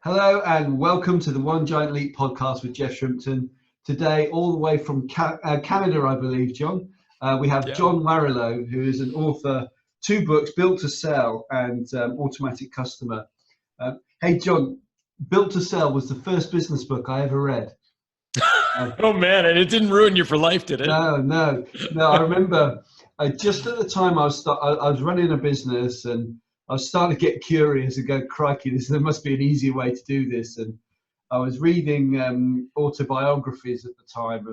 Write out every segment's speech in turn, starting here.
Hello and welcome to the One Giant Leap podcast with Jeff Shrimpton. Today, all the way from Canada, I believe, John, we have John Warrillow, who is an author, 2 books, Built to Sell and Automatic Customer. Hey, John, Built to Sell was the first business book I ever read. Oh man, and it didn't ruin you for life, did it? No. I remember just at the time I was running a business and I was starting to get curious and go, crikey, there must be an easier way to do this. And I was reading autobiographies at the time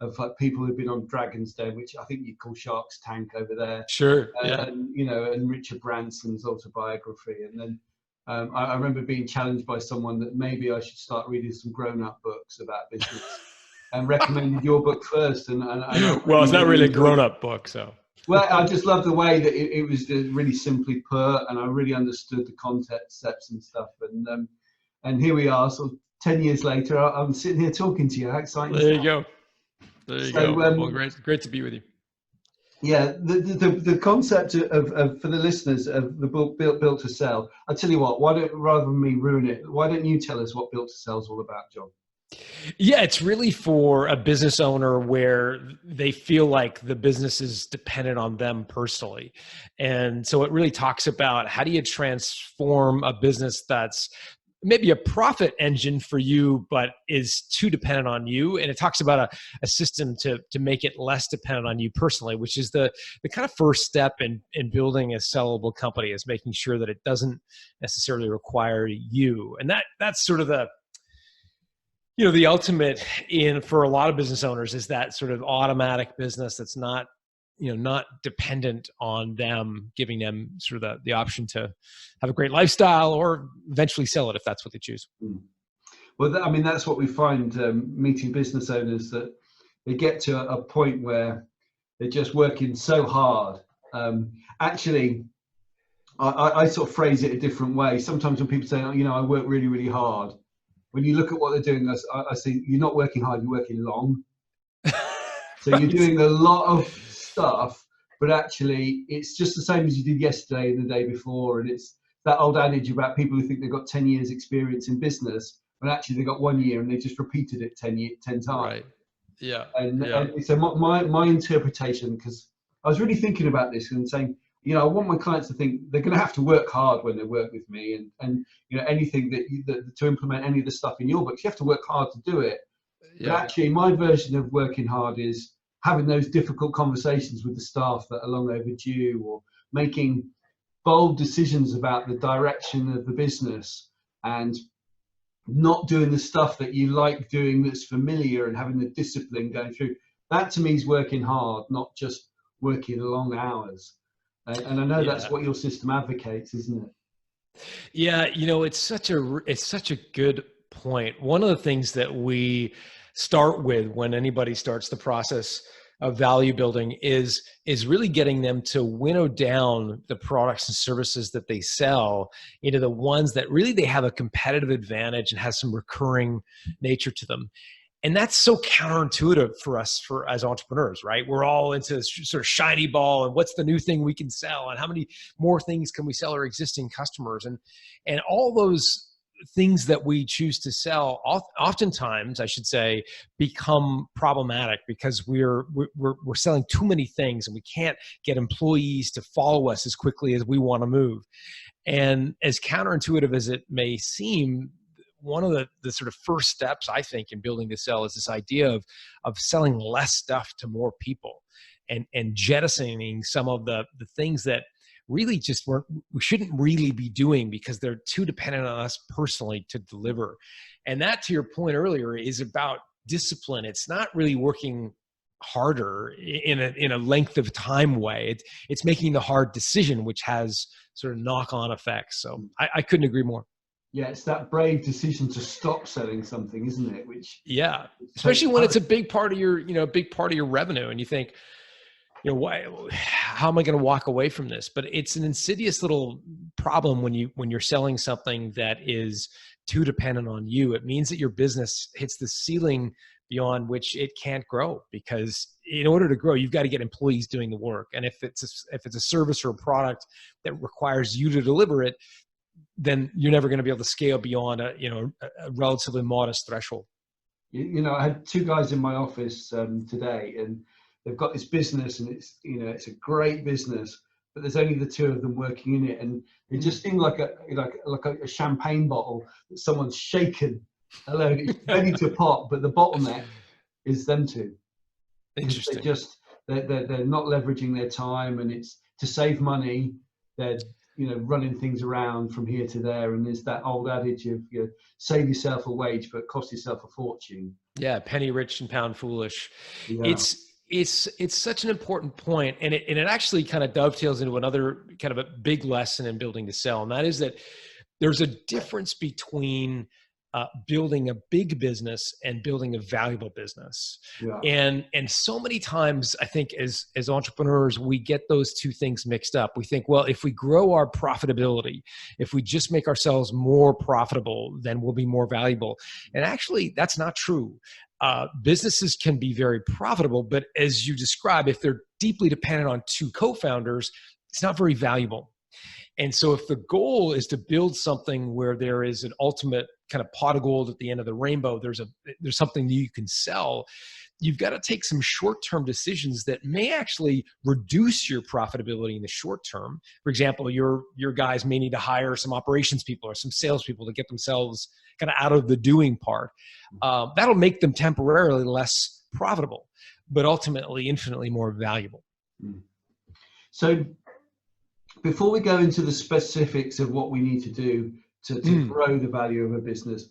of like people who've been on Dragon's Den, which I think you'd call Shark's Tank over there. Sure. Yeah. And Richard Branson's autobiography. And then I remember being challenged by someone that maybe I should start reading some grown-up books about business, and recommended your book first. Well, it's not really a grown-up book, so. Well, I just love the way that it was really simply put, and I really understood the concepts and stuff. And here we are, sort of 10 years later. I'm sitting here talking to you. How exciting! There you go. There you go. Well, great to be with you. Yeah, the concept of for the listeners of the book Built to Sell. I tell you what, rather than me ruin it, why don't you tell us what Built to Sell is all about, John? Yeah, it's really for a business owner where they feel like the business is dependent on them personally. And so it really talks about how do you transform a business that's maybe a profit engine for you, but is too dependent on you. And it talks about a system to make it less dependent on you personally, which is the kind of first step in building a sellable company, is making sure that it doesn't necessarily require you. And that's sort of the ultimate for a lot of business owners is that sort of automatic business that's not dependent on them, giving them sort of the option to have a great lifestyle or eventually sell it if that's what they choose. Well, that's what we find meeting business owners, that they get to a point where they're just working so hard. Actually, I sort of phrase it a different way. Sometimes when people say, I work really, really hard, when you look at what they're doing, I say, you're not working hard, you're working long. So you're doing a lot of stuff, but actually it's just the same as you did yesterday and the day before. And it's that old adage about people who think they've got 10 years experience in business, when actually they got 1 year and they just repeated it 10 times. Right. Yeah. And so my interpretation, because I was really thinking about this and saying, I want my clients to think they're going to have to work hard when they work with me, and anything that to implement any of the stuff in your books, you have to work hard to do it. Yeah. But actually, my version of working hard is having those difficult conversations with the staff that are long overdue, or making bold decisions about the direction of the business, and not doing the stuff that you like doing that's familiar, and having the discipline going through. That to me is working hard, not just working long hours. And I know that's what your system advocates, isn't it? Yeah, it's such a good point. One of the things that we start with when anybody starts the process of value building is really getting them to winnow down the products and services that they sell into the ones that really they have a competitive advantage and has some recurring nature to them. And that's so counterintuitive for us as entrepreneurs, right? We're all into this sort of shiny ball and what's the new thing we can sell and how many more things can we sell our existing customers, and all those things that we choose to sell oftentimes, I should say, become problematic because we're selling too many things and we can't get employees to follow us as quickly as we want to move. And as counterintuitive as it may seem, one of the sort of first steps, I think, in building to sell is this idea of selling less stuff to more people, and jettisoning some of the things that really just we shouldn't really be doing because they're too dependent on us personally to deliver. And that, to your point earlier, is about discipline. It's not really working harder in a length of time way. It's making the hard decision, which has sort of knock-on effects. So I couldn't agree more. Yeah, it's that brave decision to stop selling something, isn't it? Especially when it's a big part of your, revenue, and you think, how am I going to walk away from this? But it's an insidious little problem when you're selling something that is too dependent on you. It means that your business hits the ceiling beyond which it can't grow, because in order to grow, you've got to get employees doing the work. And if it's a service or a product that requires you to deliver it, then you're never going to be able to scale beyond a relatively modest threshold. I had two guys in my office today, and they've got this business, and it's a great business, but there's only the two of them working in it, and it just seemed like a champagne bottle that someone's shaken alone. It's ready to pop, but the bottleneck is them two. Interesting. They're not leveraging their time, and it's to save money. They're running things around from here to there, and there's that old adage of save yourself a wage but cost yourself a fortune. Yeah, penny rich and pound foolish. Yeah. It's such an important point, and it actually kind of dovetails into another kind of a big lesson in building to sell, and that is that there's a difference between building a big business and building a valuable business. Yeah. And so many times I think as entrepreneurs, we get those two things mixed up. We think, well, if we grow our profitability, if we just make ourselves more profitable, then we'll be more valuable. And actually that's not true. Businesses can be very profitable, but as you describe, if they're deeply dependent on two co-founders, it's not very valuable. And so if the goal is to build something where there is an ultimate kind of pot of gold at the end of the rainbow, there's something that you can sell, you've got to take some short-term decisions that may actually reduce your profitability in the short term. For example, your guys may need to hire some operations people or some salespeople to get themselves kind of out of the doing part. That'll make them temporarily less profitable, but ultimately infinitely more valuable. So before we go into the specifics of what we need to do to grow the value of a business,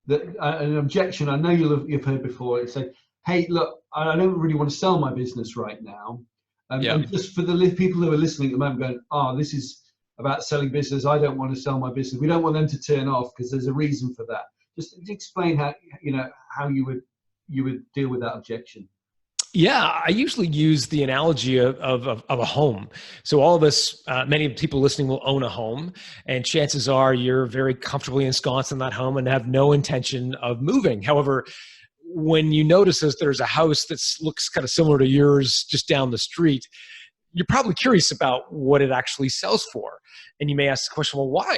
an objection I know you've heard before, it's like, hey, look, I don't really want to sell my business right now. And just for the people who are listening at the moment going, this is about selling business, I don't want to sell my business. We don't want them to turn off because there's a reason for that. Just explain how you would deal with that objection. Yeah, I usually use the analogy of a home. So all of us, many people listening will own a home, and chances are you're very comfortably ensconced in that home and have no intention of moving. However, when you notice that there's a house that looks kind of similar to yours just down the street, you're probably curious about what it actually sells for. And you may ask the question, well, why?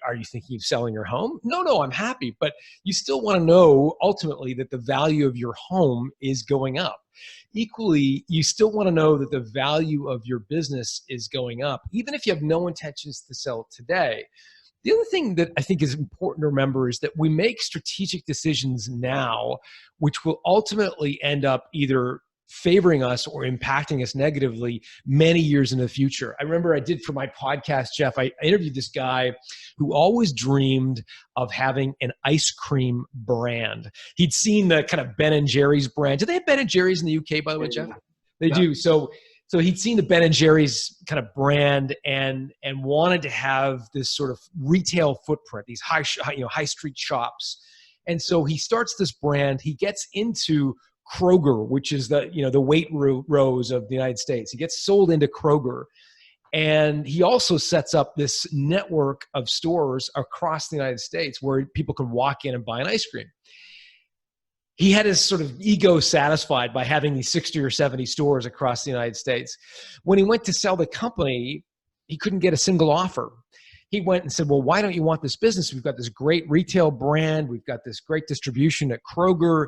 Are you thinking of selling your home? No, I'm happy. But you still want to know ultimately that the value of your home is going up. Equally, you still want to know that the value of your business is going up, even if you have no intentions to sell it today. The other thing that I think is important to remember is that we make strategic decisions now, which will ultimately end up either favoring us or impacting us negatively many years in the future. I remember I did for my podcast, Jeff, I interviewed this guy who always dreamed of having an ice cream brand. He'd seen the kind of Ben & Jerry's brand. Do they have Ben & Jerry's in the UK, by the way, Jeff? They do. So he'd seen the Ben & Jerry's kind of brand and wanted to have this sort of retail footprint, these high street shops. And so he starts this brand. He gets into Kroger, which is the Waitrose of the United States. He gets sold into Kroger. And he also sets up this network of stores across the United States where people can walk in and buy an ice cream. He had his sort of ego satisfied by having these 60 or 70 stores across the United States. When he went to sell the company, he couldn't get a single offer. He went and said, well, why don't you want this business? We've got this great retail brand. We've got this great distribution at Kroger.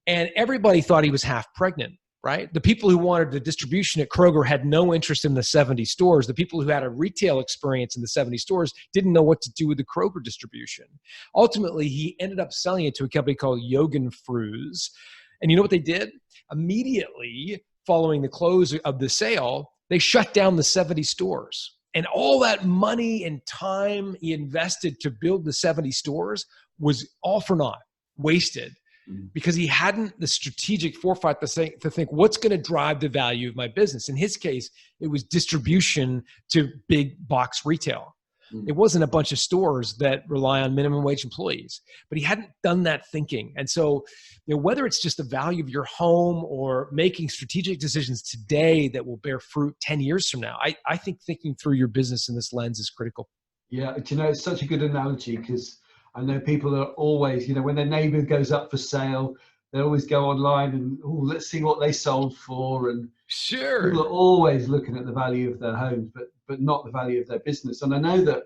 And everybody thought he was half pregnant, right? The people who wanted the distribution at Kroger had no interest in the 70 stores. The people who had a retail experience in the 70 stores didn't know what to do with the Kroger distribution. Ultimately, he ended up selling it to a company called Yogan Fruz. And you know what they did? Immediately following the close of the sale, they shut down the 70 stores. And all that money and time he invested to build the 70 stores was all for naught, wasted. Because he hadn't the strategic foresight to think, what's going to drive the value of my business? In his case, it was distribution to big box retail. It wasn't a bunch of stores that rely on minimum wage employees, but he hadn't done that thinking. And so, whether it's just the value of your home or making strategic decisions today that will bear fruit 10 years from now, I think thinking through your business in this lens is critical. Yeah, it's such a good analogy because I know people are always, when their neighbor goes up for sale, they always go online and, let's see what they sold for. And sure, people are always looking at the value of their homes, but not the value of their business. And I know that,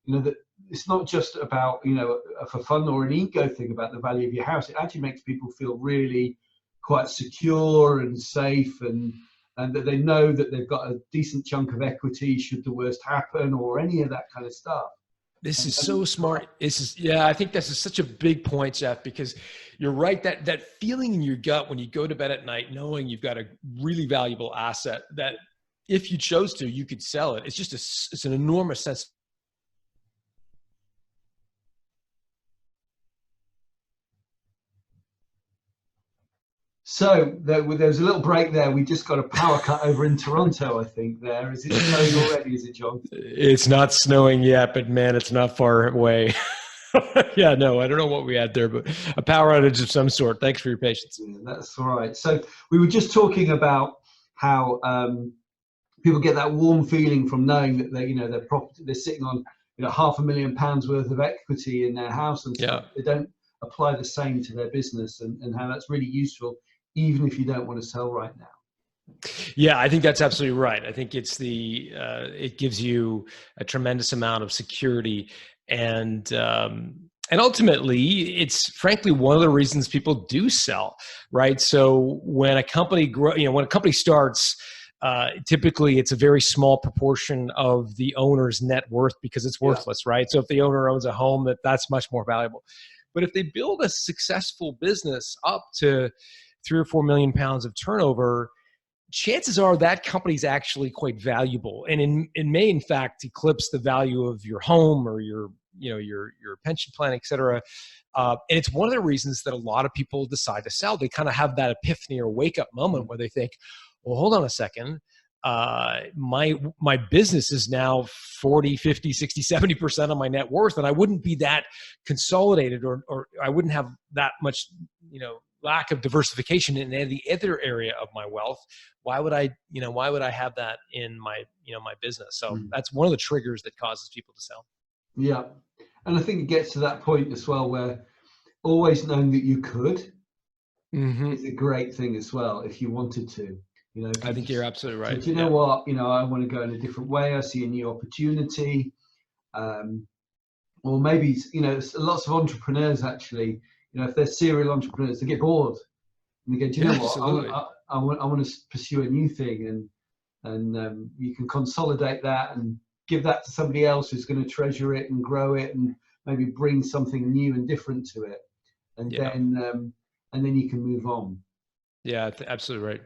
that it's not just about, you know, for fun or an ego thing about the value of your house. It actually makes people feel really quite secure and safe, and that they know that they've got a decent chunk of equity should the worst happen, or any of that kind of stuff. This is so smart. Yeah, I think this is such a big point, Jeff, because you're right. That feeling in your gut when you go to bed at night, knowing you've got a really valuable asset that if you chose to, you could sell it. It's an enormous sense. So there's a little break there. We just got a power cut over in Toronto, I think. There is it snowing already? Is it, John? It's not snowing yet, but man, it's not far away. Yeah, no, I don't know what we had there, but a power outage of some sort. Thanks for your patience. Yeah, that's all right. So we were just talking about how people get that warm feeling from knowing that they're sitting on, you know, £500,000 worth of equity in their house, and stuff. They don't apply the same to their business, and how that's really useful, even if you don't want to sell right now. Yeah, I think that's absolutely right. I think it gives you a tremendous amount of security, and ultimately, it's frankly one of the reasons people do sell, right? So when a company when a company starts, typically it's a very small proportion of the owner's net worth because it's worthless, right? So if the owner owns a home, that's much more valuable. But if they build a successful business up to 3 or 4 million pounds of turnover, chances are that company's actually quite valuable, and it may in fact eclipse the value of your home or your pension plan, et cetera. And it's one of the reasons that a lot of people decide to sell. They kind of have that epiphany or wake up moment where they think, well, hold on a second. My business is now 40, 50, 60, 70% of my net worth, and I wouldn't be that consolidated, or I wouldn't have that much, lack of diversification in any other area of my wealth. Why would I have that in my business? So that's one of the triggers that causes people to sell. Yeah. And I think it gets to that point as well where always knowing that you could is a great thing as well, if you wanted to. I think you're absolutely right. Do you know what? I want to go in a different way. I see a new opportunity. Or maybe, lots of entrepreneurs actually, if they're serial entrepreneurs, they get bored. And they go, do you know what? I want to pursue a new thing. And you can consolidate that and give that to somebody else who's going to treasure it and grow it and maybe bring something new and different to it. And then you can move on. Yeah, absolutely right.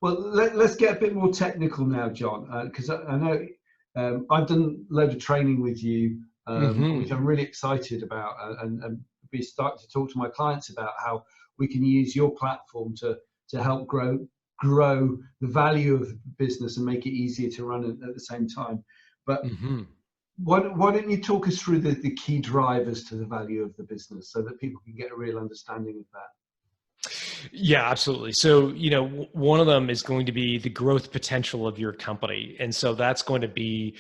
Well, let's get a bit more technical now, John, because I know I've done a load of training with you, which I'm really excited about, and be starting to talk to my clients about how we can use your platform to help grow the value of the business and make it easier to run at the same time. But why don't you talk us through the key drivers to the value of the business so that people can get a real understanding of that? Yeah, absolutely. So, one of them is going to be the growth potential of your company. And so that's going to be,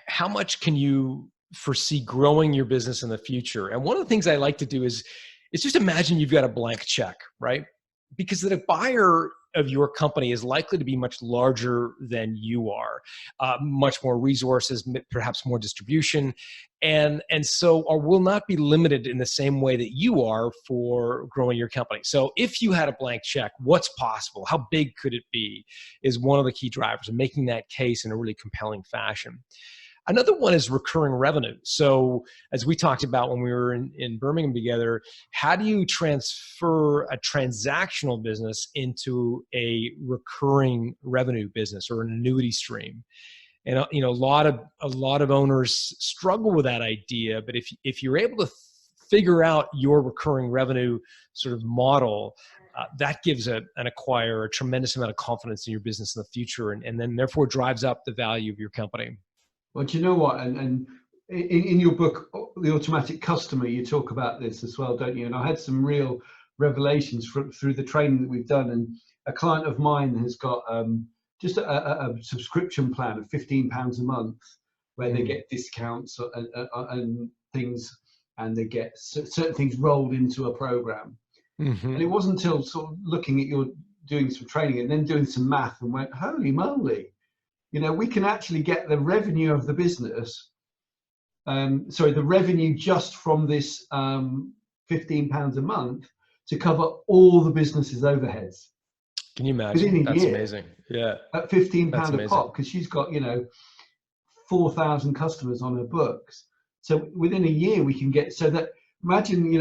how much can you foresee growing your business in the future? And one of the things I like to do is just imagine you've got a blank check, right? Because the buyer of your company is likely to be much larger than you are, much more resources, perhaps more distribution, and so or will not be limited in the same way that you are for growing your company. So if you had a blank check, what's possible? How big could it be? Is one of the key drivers of making that case in a really compelling fashion. Another one is recurring revenue. So as we talked about when we were in Birmingham together, how do you transfer a transactional business into a recurring revenue business or an annuity stream? And a lot of owners struggle with that idea. But if you're able to figure out your recurring revenue sort of model, that gives an acquirer a tremendous amount of confidence in your business in the future, and then therefore drives up the value of your company. Well, do you know what? And in your book, The Automatic Customer, you talk about this as well, don't you? And I had some real revelations through the training that we've done. And a client of mine has got just a subscription plan of £15 a month, where they get discounts and things, and they get certain things rolled into a program. And it wasn't until sort of looking at doing some training and then doing some math and went, holy moly. We can actually get the revenue of the business the revenue just from this £15 a month to cover all the business's overheads. Can you imagine? Within a That's year, amazing. Yeah. At £15 That's a amazing. pop, because she's got 4,000 customers on her books. So within a year we can get, so that, imagine,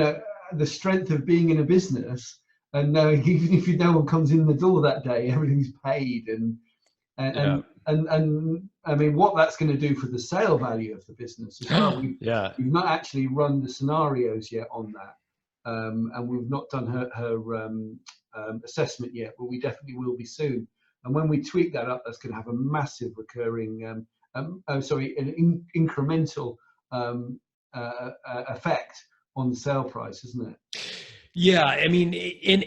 the strength of being in a business and knowing even if no one comes in the door that day, everything's paid, and I mean, what that's going to do for the sale value of the business as well. We've not actually run the scenarios yet on that, and we've not done her assessment yet, but we definitely will be soon. And when we tweak that up, that's going to have a massive recurring, an incremental effect on the sale price, isn't it? Yeah, I mean,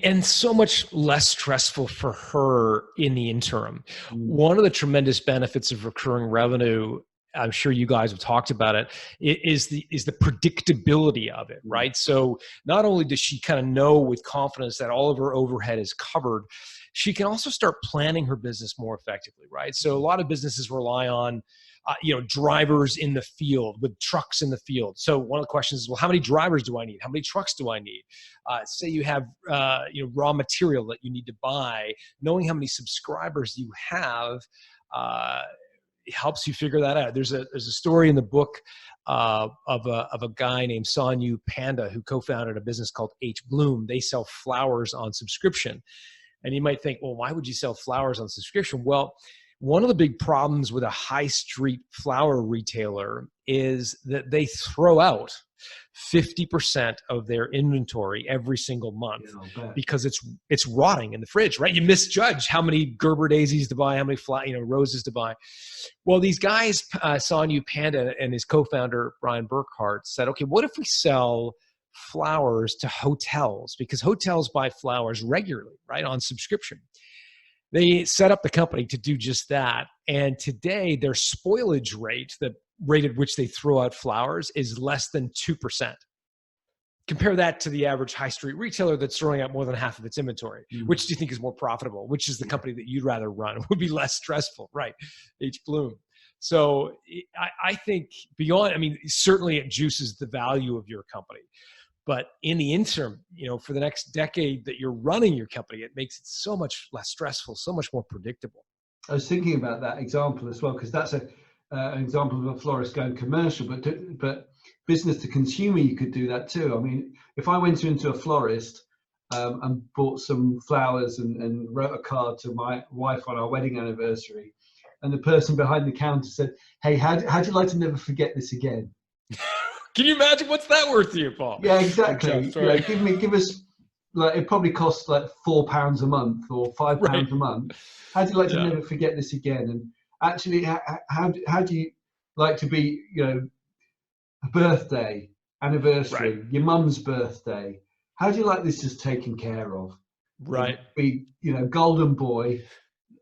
and so much less stressful for her in the interim. One of the tremendous benefits of recurring revenue, I'm sure you guys have talked about it, is the predictability of it, right? So not only does she kind of know with confidence that all of her overhead is covered, she can also start planning her business more effectively, right? So a lot of businesses rely on drivers in the field, with trucks in the field. So one of the questions is, well, how many drivers do I need? How many trucks do I need? Say you have raw material that you need to buy. Knowing how many subscribers you have helps you figure that out. There's a story in the book of a guy named Sonyu Panda who co-founded a business called H Bloom. They sell flowers on subscription. And you might think, well, why would you sell flowers on subscription? Well, one of the big problems with a high street flower retailer is that they throw out 50% of their inventory every single month because it's rotting in the fridge, right? You misjudge how many Gerber daisies to buy, how many roses to buy. Well, these guys, Sonyu Panda and his co-founder Brian Burkhart, said, okay, what if we sell flowers to hotels? Because hotels buy flowers regularly, right, on subscription. They set up the company to do just that. And today their spoilage rate, the rate at which they throw out flowers, is less than 2%. Compare that to the average high street retailer that's throwing out more than half of its inventory. Which do you think is more profitable? Which is the company that you'd rather run? It would be less stressful, right? H Bloom. So I think beyond, I mean, certainly it juices the value of your company. But in the interim, for the next decade that you're running your company, it makes it so much less stressful, so much more predictable. I was thinking about that example as well, because that's an example of a florist going commercial, but business to consumer, you could do that too. I mean, if I went into a florist and bought some flowers and wrote a card to my wife on our wedding anniversary, and the person behind the counter said, "Hey, how'd you like to never forget this again?" Can you imagine what's that worth to you, Paul? Yeah, exactly. Give us, like, it probably costs like £4 a month or £5 a month. How'd you like to never forget this again? And actually, how do you like to be, a birthday, anniversary, your mum's birthday? How do you like this just taken care of? Right. Be, golden boy.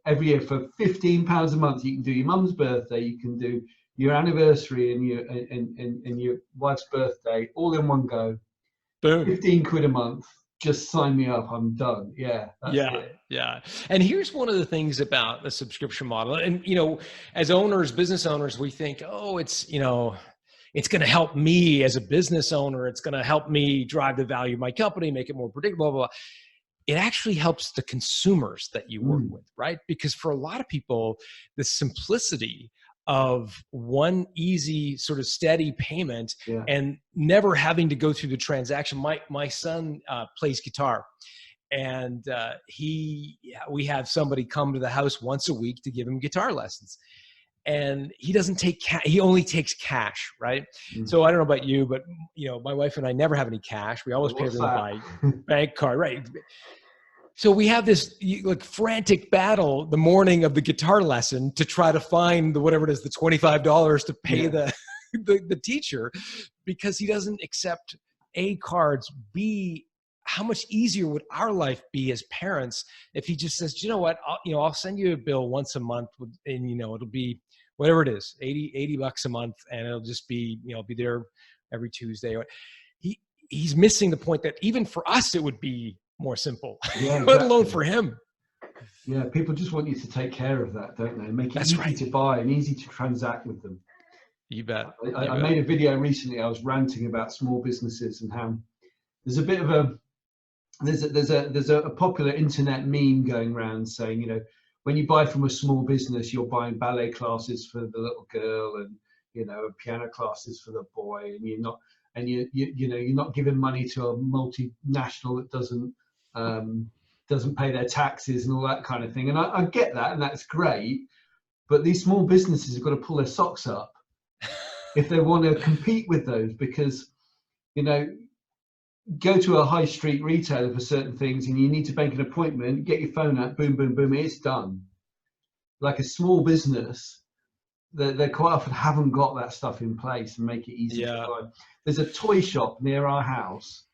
Every year for £15 a month, you can do your mum's birthday, you can do your anniversary and your wife's birthday all in one go. Boom. 15 quid a month. Just sign me up. I'm done. Yeah. That's it. Yeah. And here's one of the things about the subscription model. And, as owners, business owners, we think, oh, it's going to help me as a business owner. It's going to help me drive the value of my company, make it more predictable, blah, blah, blah. It actually helps the consumers that you work with, right? Because for a lot of people, the simplicity of one easy sort of steady payment and never having to go through the transaction. My son plays guitar, and we have somebody come to the house once a week to give him guitar lessons. And he doesn't take he only takes cash, right? So I don't know about you, but my wife and I never have any cash. We always pay everything by bank card, right? So we have this frantic battle the morning of the guitar lesson to try to find whatever it is, the $25 to pay the teacher, because he doesn't accept A, cards, B, how much easier would our life be as parents if he just says, you know what, I'll send you a bill once a month, and it'll be whatever it is, $80 a month, and it'll just be, be there every Tuesday. He's missing the point that even for us it would be more simple, let alone for him. Yeah, people just want you to take care of that, don't they? Make it easy to buy and easy to transact with them. You bet. I made a video recently. I was ranting about small businesses and how there's a bit of a there's a popular internet meme going around saying, you know, when you buy from a small business, you're buying ballet classes for the little girl and, you know, piano classes for the boy, and you're not, and you know, you're not giving money to a multinational that doesn't pay their taxes and all that kind of thing. And I get that, and that's great, but these small businesses have got to pull their socks up if they want to compete with those, because, you know, go to a high street retailer for certain things and you need to make an appointment, get your phone out, boom, boom, boom, it's done. Like a small business, they quite often haven't got that stuff in place and make it easy to buy. There's a toy shop near our house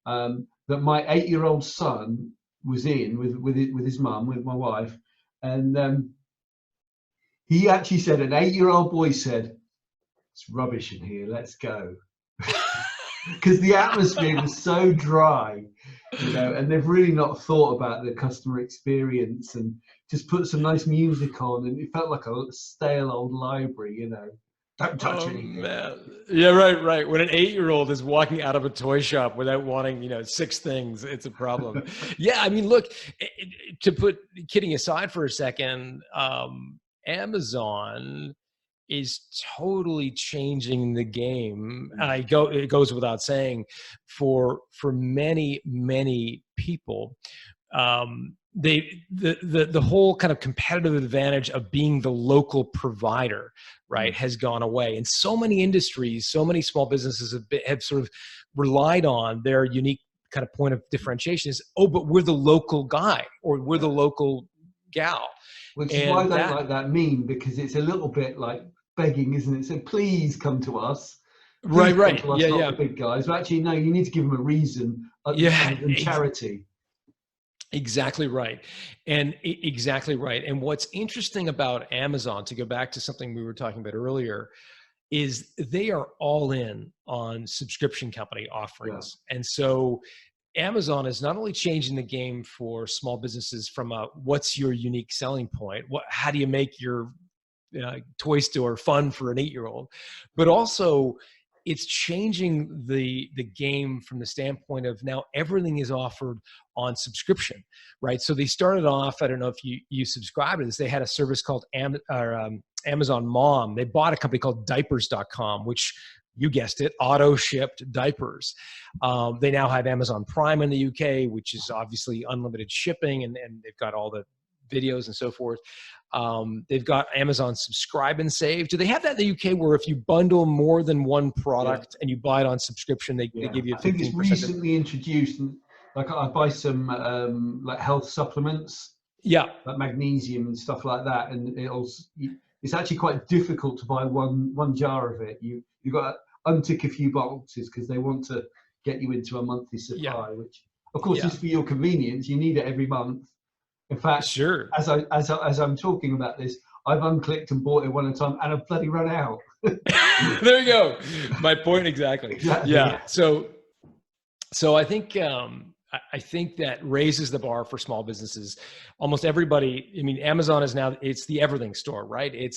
that my 8-year-old son was in with his mum, with my wife, and he actually said, an 8-year-old boy said, "It's rubbish in here, let's go." Because the atmosphere was so dry, you know, and they've really not thought about the customer experience and just put some nice music on, and it felt like a stale old library, you know. Don't touch anything. Man. Yeah, right. When an 8-year-old is walking out of a toy shop without wanting, you know, 6 things, it's a problem. Yeah, I mean, look, to put kidding aside for a second, Amazon is totally changing the game. And it goes without saying, for many people, the whole kind of competitive advantage of being the local provider, right, has gone away. And so many industries, so many small businesses have sort of relied on their unique kind of point of differentiation is, oh, but we're the local guy, or we're the local gal. Which is why I don't like that meme, because it's a little bit like begging, isn't it? So please come to us. Please right. Come to us, not the big guys. But actually, no, you need to give them a reason other than charity. Exactly right. And exactly right. And what's interesting about Amazon, to go back to something we were talking about earlier, is they are all in on subscription company offerings. Yeah. And so Amazon is not only changing the game for small businesses from a, what's your unique selling point? How do you make your toy store fun for an 8-year-old? But also, it's changing the game from the standpoint of now everything is offered on subscription, right? So they started off, I don't know if you subscribe to this, they had a service called Amazon Mom. They bought a company called diapers.com, which, you guessed it, auto-shipped diapers. They now have Amazon Prime in the UK, which is obviously unlimited shipping, and they've got all the videos and so forth. They've got Amazon Subscribe and Save. Do they have that in the UK, where if you bundle more than one product and you buy it on subscription, they give you 15%? I think it's recently introduced. Like I buy some like health supplements, like magnesium and stuff like that, and it's actually quite difficult to buy one jar of it. You've got to untick a few boxes because they want to get you into a monthly supply, which of course is for your convenience. You need it every month. In fact, sure. As I'm talking about this, I've unclicked and bought it one at a time, and I've bloody run out. There you go. My point exactly. Yeah. So I think that raises the bar for small businesses. Almost everybody. I mean, Amazon is now, it's the everything store, right? It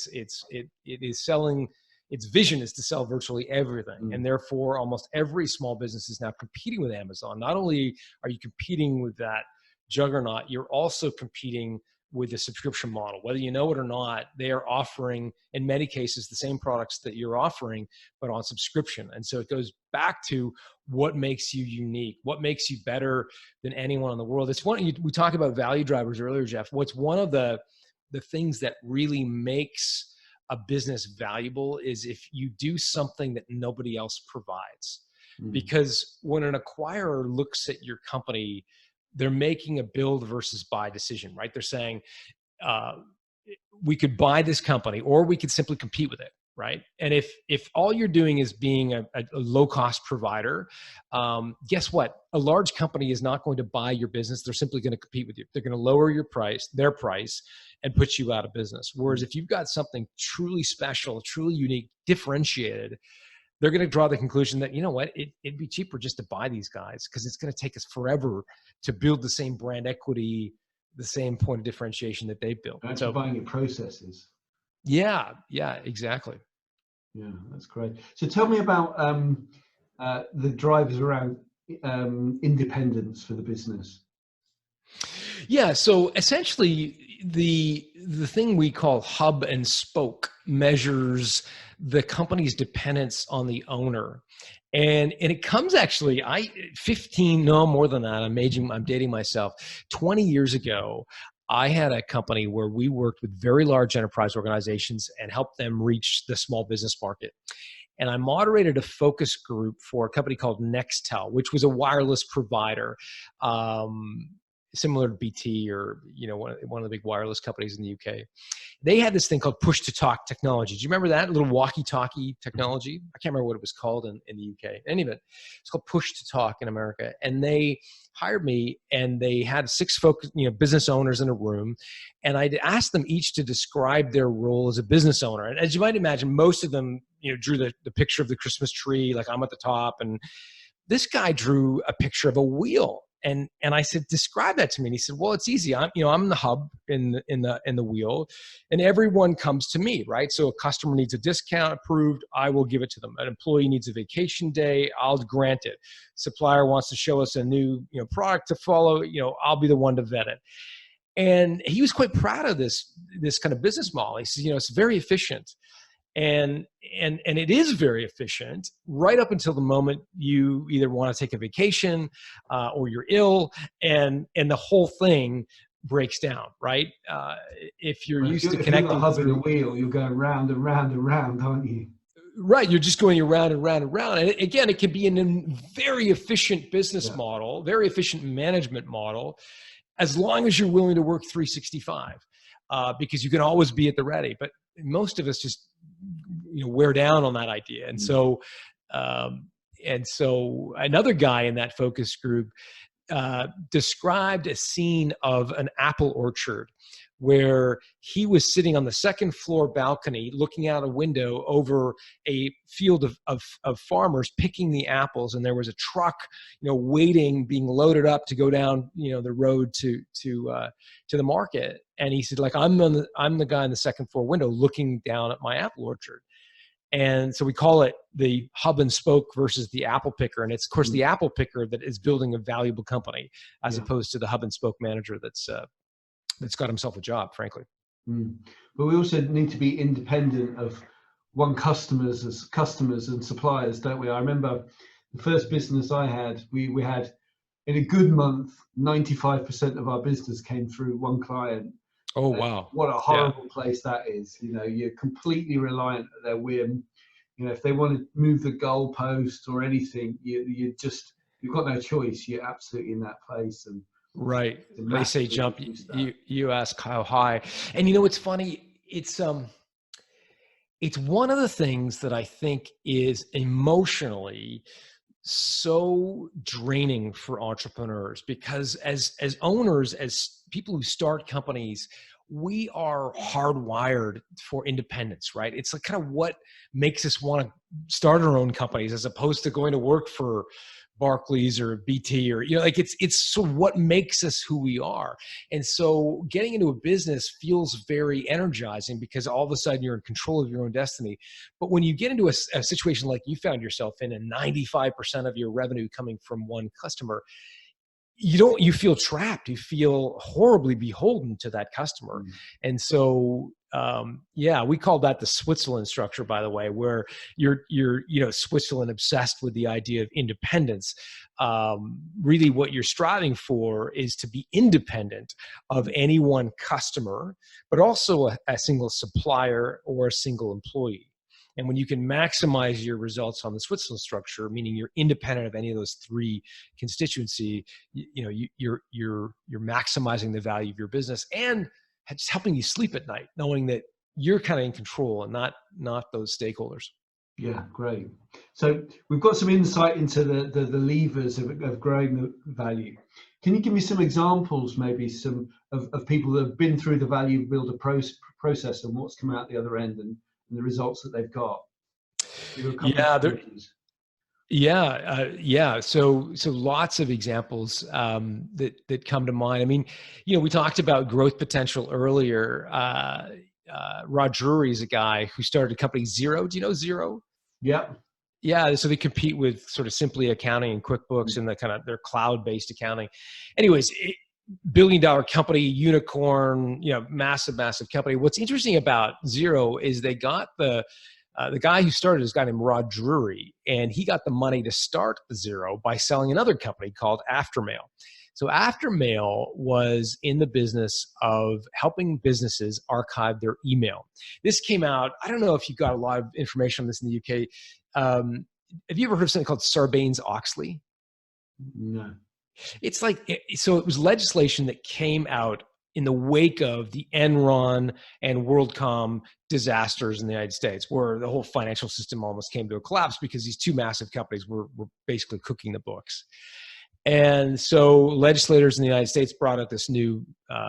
is selling. Its vision is to sell virtually everything, and therefore almost every small business is now competing with Amazon. Not only are you competing with that juggernaut, you're also competing with the subscription model. Whether you know it or not, they are offering, in many cases, the same products that you're offering, but on subscription. And so it goes back to what makes you unique, what makes you better than anyone in the world. It's we talked about value drivers earlier, Jeff. What's one of the things that really makes a business valuable is if you do something that nobody else provides. Because when an acquirer looks at your company, they're making a build versus buy decision, right? They're saying, we could buy this company, or we could simply compete with it, right? And if all you're doing is being a low-cost provider, guess what? A large company is not going to buy your business. They're simply going to compete with you. They're going to lower their price, and put you out of business. Whereas if you've got something truly special, truly unique, differentiated, they're going to draw the conclusion that, you know what, it'd be cheaper just to buy these guys, because it's going to take us forever to build the same brand equity, the same point of differentiation that they built. And so buying your processes. Yeah, exactly. Yeah, that's great. So tell me about the drivers around independence for the business. Yeah, so essentially the thing we call hub and spoke measures the company's dependence on the owner. And it comes actually 15, no more than that. I'm dating myself. 20 years ago, I had a company where we worked with very large enterprise organizations and helped them reach the small business market. And I moderated a focus group for a company called Nextel, which was a wireless provider, similar to BT or one of the big wireless companies in the UK. They had this thing called push-to-talk technology. Do you remember that little walkie-talkie technology? I can't remember what it was called in the UK. In any event, it's called push-to-talk in America. And they hired me, and they had 6 focus, business owners in a room, and I'd asked them each to describe their role as a business owner. And as you might imagine, most of them, drew the picture of the Christmas tree, like I'm at the top, and this guy drew a picture of a wheel. And I said, describe that to me. And he said, well, it's easy. I'm the hub in the wheel, and everyone comes to me, right? So a customer needs a discount approved, I will give it to them. An employee needs a vacation day, I'll grant it. Supplier wants to show us a new product to follow, I'll be the one to vet it. And he was quite proud of this kind of business model. He says, it's very efficient. And it is very efficient right up until the moment you either want to take a vacation or you're ill, and the whole thing breaks down, right? If you're used to connecting, if you're the hub in the wheel, you're going round and round and round, aren't you? Right, you're just going around and round and round. And again, it can be a very efficient business model, very efficient management model, as long as you're willing to work 365, because you can always be at the ready. But most of us just wear down on that idea. And so another guy in that focus group described a scene of an apple orchard where he was sitting on the second floor balcony looking out a window over a field of farmers picking the apples, and there was a truck waiting, being loaded up to go down the road to the market. And he said, like, I'm the guy in the second floor window looking down at my apple orchard. And so we call it the hub and spoke versus the apple picker. And it's, of course, the apple picker that is building a valuable company, as opposed to the hub and spoke manager that's got himself a job, frankly. But we also need to be independent of customers and suppliers, don't we? I remember the first business I had, we had, in a good month, 95% of our business came through one client. Oh, wow. What a horrible place that is. You're completely reliant on their whim. If they want to move the goalpost or anything, you've got no choice. You're absolutely in that place. And right. They say jump, you ask how high. And it's funny, it's one of the things that I think is emotionally so draining for entrepreneurs, because as owners, as people who start companies, we are hardwired for independence, right? It's like kind of what makes us want to start our own companies as opposed to going to work for Barclays or BT or, it's so what makes us who we are. And so getting into a business feels very energizing because all of a sudden you're in control of your own destiny. But when you get into a situation like you found yourself in, and 95% of your revenue coming from one customer, you feel trapped. You feel horribly beholden to that customer. And so, we call that the Switzerland structure, by the way, where you're Switzerland obsessed with the idea of independence. Really what you're striving for is to be independent of any one customer, but also a single supplier or a single employee. And when you can maximize your results on the Switzerland structure, meaning you're independent of any of those 3 constituency, you're maximizing the value of your business and just helping you sleep at night, knowing that you're kind of in control and not those stakeholders. Yeah, great. So we've got some insight into the levers of growing the value. Can you give me some examples, maybe some of people that have been through the value builder process and what's come out the other end and the results that they've got? So lots of examples that come to mind. I mean, we talked about growth potential earlier. Rod Drury is a guy who started a company, Xero. Do you know Xero? Yeah. Yeah, so they compete with sort of Simply Accounting and QuickBooks and the kind of their cloud-based accounting. Anyways, billion-dollar company, unicorn, massive, massive company. What's interesting about Xero is they got the guy who started is a guy named Rod Drury, and he got the money to start Xero by selling another company called Aftermail. So Aftermail was in the business of helping businesses archive their email. This came out, I don't know if you got a lot of information on this in the UK. Have you ever heard of something called Sarbanes-Oxley? No. It's like, so it was legislation that came out in the wake of the Enron and WorldCom disasters in the United States, where the whole financial system almost came to a collapse because these two massive companies were basically cooking the books. And so legislators in the United States brought out this new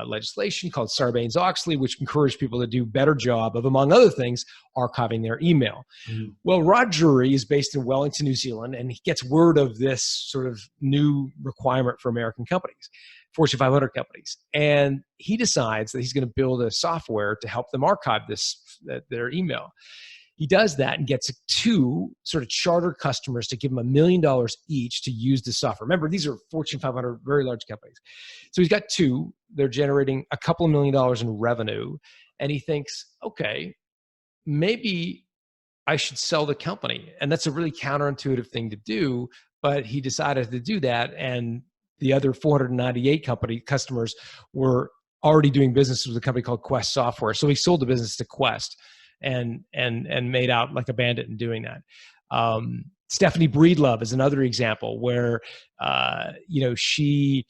legislation called Sarbanes-Oxley, which encouraged people to do a better job of, among other things, archiving their email. Mm-hmm. Well, Rod Drury is based in Wellington, New Zealand, and he gets word of this sort of new requirement for American companies, Fortune 500 companies. And he decides that he's going to build a software to help them archive their email. He does that and gets two sort of charter customers to give him $1 million each to use the software. Remember, these are Fortune 500, very large companies. So he's got two. They're generating a couple of $1 million in revenue. And he thinks, okay, maybe I should sell the company. And that's a really counterintuitive thing to do. But he decided to do that. And the other 498 customers were already doing business with a company called Quest Software. So he sold the business to Quest. And made out like a bandit in doing that. Stephanie Breedlove is another example where, she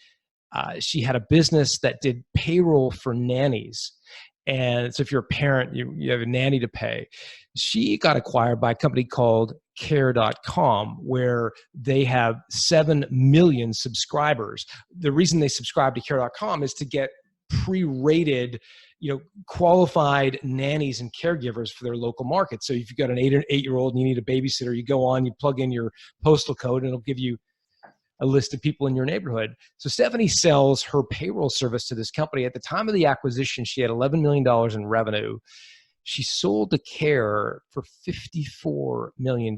had a business that did payroll for nannies. And so if you're a parent, you have a nanny to pay. She got acquired by a company called care.com, where they have 7 million subscribers. The reason they subscribe to care.com is to get pre-rated qualified nannies and caregivers for their local market. So if you've got an 8-year-old and you need a babysitter, you go on, you plug in your postal code, and it'll give you a list of people in your neighborhood. So Stephanie sells her payroll service to this company. At the time of the acquisition, she had $11 million in revenue. She sold to Care for $54 million,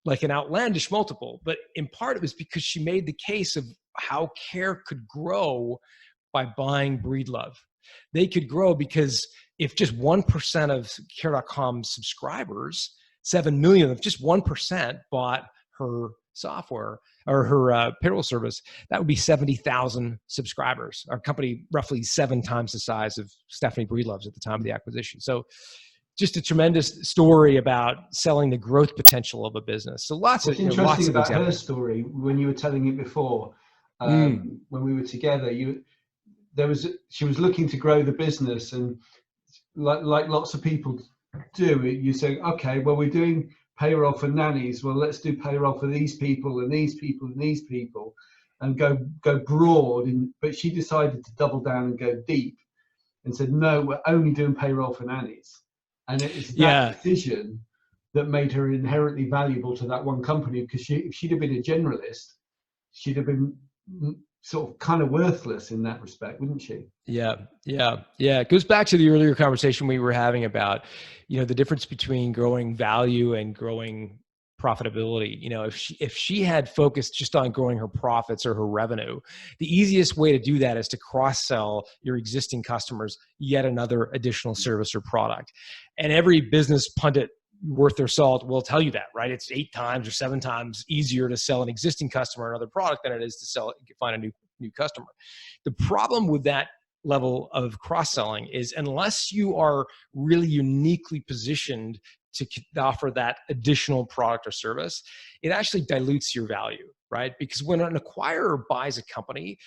like an outlandish multiple. But in part, it was because she made the case of how Care could grow by buying Breedlove. They could grow because if just 1% of care.com subscribers, 7 million, if just 1% bought her software or her payroll service, that would be 70,000 subscribers. Our company, roughly 7 times the size of Stephanie Breedlove's at the time of the acquisition. So just a tremendous story about selling the growth potential of a business. So lots of interesting about examples. Her story, when you were telling it before, when we were together, she was looking to grow the business, and like lots of people do, you say, okay, well, we're doing payroll for nannies. Well, let's do payroll for these people and these people and these people, and go broad. But she decided to double down and go deep, and said, no, we're only doing payroll for nannies. And it's that decision that made her inherently valuable to that one company, because if she'd have been a generalist, she'd have been sort of kind of worthless in that respect, wouldn't she? Yeah. It goes back to the earlier conversation we were having about, the difference between growing value and growing profitability. If she had focused just on growing her profits or her revenue, the easiest way to do that is to cross-sell your existing customers yet another additional service or product. And every business pundit worth their salt will tell you that, right? It's 8 times or 7 times easier to sell an existing customer another product than it is to find a new customer. The problem with that level of cross-selling is, unless you are really uniquely positioned to offer that additional product or service, it actually dilutes your value, right? Because when an acquirer buys a company,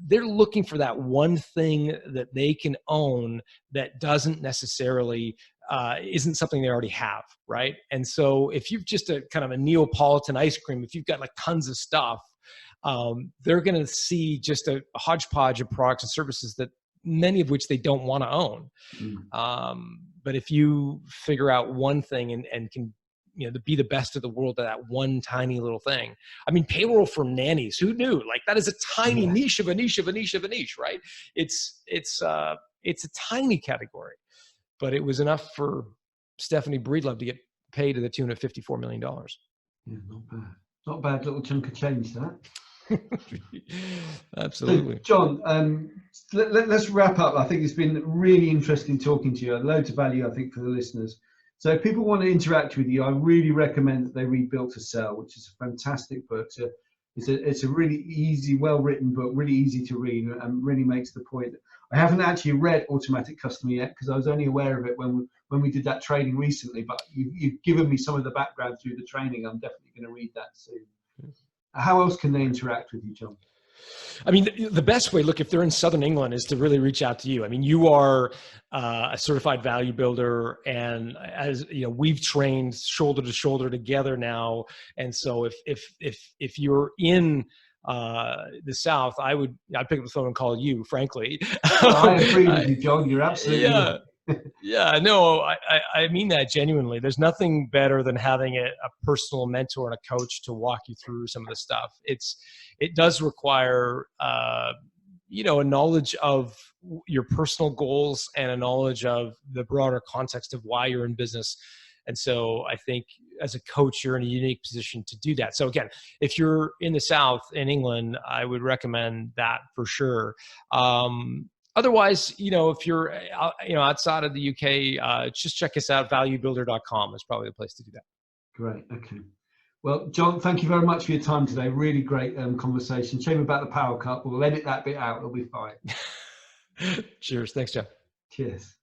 they're looking for that one thing that they can own that doesn't necessarily isn't something they already have, right? And so if you've just a kind of a Neapolitan ice cream, if you've got like tons of stuff, they're going to see just a hodgepodge of products and services that many of which they don't want to own. But if you figure out one thing and can to be the best of the world at that one tiny little thing. I mean, payroll for nannies, who knew? Like, that is a tiny niche of a niche of a niche of a niche, right? It's a tiny category. but it was enough for Stephanie Breedlove to get paid to the tune of $54 million. Yeah, not bad. Not a bad little chunk of change, that. Absolutely. So, John, let's wrap up. I think it's been really interesting talking to you. Loads of value, I think, for the listeners. So if people want to interact with you, I really recommend that they read Built to Sell, which is a fantastic book. It's a really easy, well-written book, really easy to read, and really makes the point. I haven't actually read Automatic Customer yet because I was only aware of it when we did that training recently, but you've given me some of the background through the training. I'm definitely going to read that soon. How else can they interact with you, John? I mean, the best way, look, if they're in Southern England, is to really reach out to you. I mean, you are a certified value builder, and as you know, we've trained shoulder to shoulder together now. And so if you're in the South, I'd pick up the phone and call you, frankly. I agree with you, John. You're absolutely right. Yeah, no, I mean that genuinely. There's nothing better than having a personal mentor and a coach to walk you through some of the stuff. It does require, a knowledge of your personal goals and a knowledge of the broader context of why you're in business. And so I think as a coach, you're in a unique position to do that. So again, if you're in the South in England, I would recommend that for sure. Otherwise, if you're outside of the UK, just check us out. Valuebuilder.com is probably the place to do that. Great. Okay. Well, John, thank you very much for your time today. Really great conversation. Shame about the power cut. We'll edit that bit out. It'll be fine. Cheers. Thanks, Jeff. Cheers.